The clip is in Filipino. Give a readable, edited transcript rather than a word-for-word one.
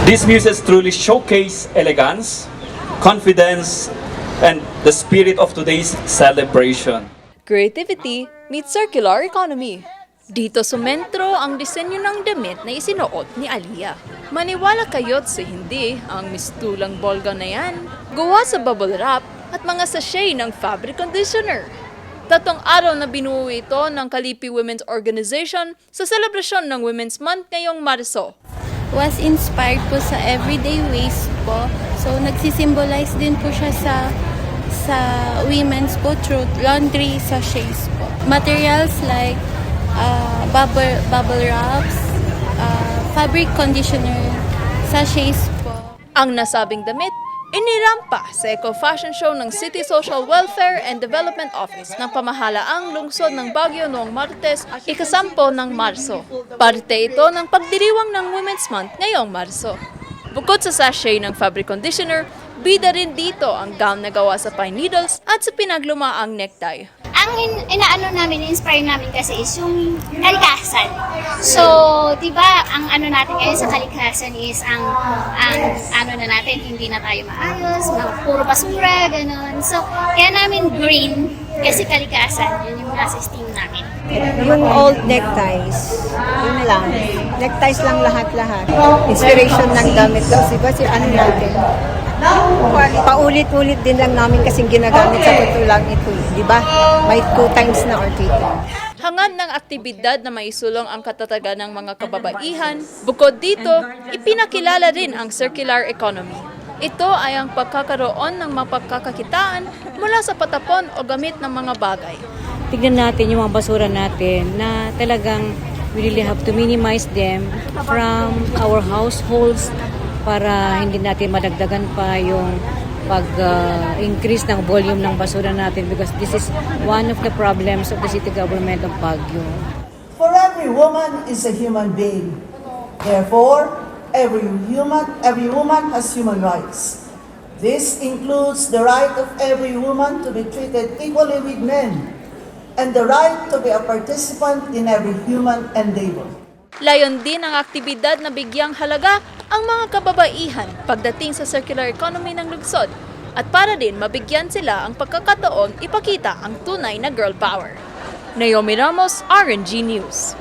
These muses truly showcase elegance, confidence, and the spirit of today's celebration. Creativity meets circular economy. Dito sumentro ang disenyo ng damit na isinuot ni Aliyah. Maniwala kayo't sa hindi, ang mistulang bolga na yan, gawa sa bubble wrap at mga sachet ng fabric conditioner. Tatong araw na binuo ito ng Kalipi Women's Organization sa selebrasyon ng Women's Month ngayong Marso. Was inspired po sa everyday waste po. So, nagsisimbolize din po siya sa women's po through laundry sachets po. Materials like bubble wraps, fabric conditioner, sachets po. Ang nasabing damit, inirampa sa Eco-Fashion Show ng City Social Welfare and Development Office ng pamahalaang lungsod ng Baguio noong Martes, ika-10 ng Marso. Parte ito ng pagdiriwang ng Women's Month ngayong Marso. Bukod sa sachet ng fabric conditioner, bida rin dito ang gown na gawa sa pine needles at sa pinaglumaang necktie. Ang inaano namin, inspire namin kasi is yung kalikasan. So, 'di ba, ang ano natin ngayon sa kalikasan is ang ano na natin, hindi na tayo maayos, puro basura, ganun. So, kaya namin green kasi kalikasan, yun yung nasa steam namin. Yung old neckties, yun lang. Neckties lang lahat-lahat. Inspiration ng damit daw. Diba si ano natin? Paulit-ulit din lang namin kasing ginagamit sa totoo lang ito. Diba? May 2 times na or 3 times. Hangad ng aktibidad na maisulong ang katatagan ng mga kababaihan, bukod dito, ipinakilala rin ang circular economy. Ito ay ang pagkakaroon ng mapagkakakitaan mula sa patapon o gamit ng mga bagay. Tignan natin yung mga basura natin na talagang we really have to minimize them from our households para hindi natin madagdagan pa yung pag-increase ng volume ng basura natin because this is one of the problems of the city government of Baguio. For every woman is a human being. Therefore, every woman has human rights. This includes the right of every woman to be treated equally with men and the right to be a participant in every human endeavor. Layon din ang aktibidad na bigyang halaga ang mga kababaihan pagdating sa circular economy ng lungsod at para din mabigyan sila ang pagkakataon ipakita ang tunay na girl power. Naomi Ramos, RNG News.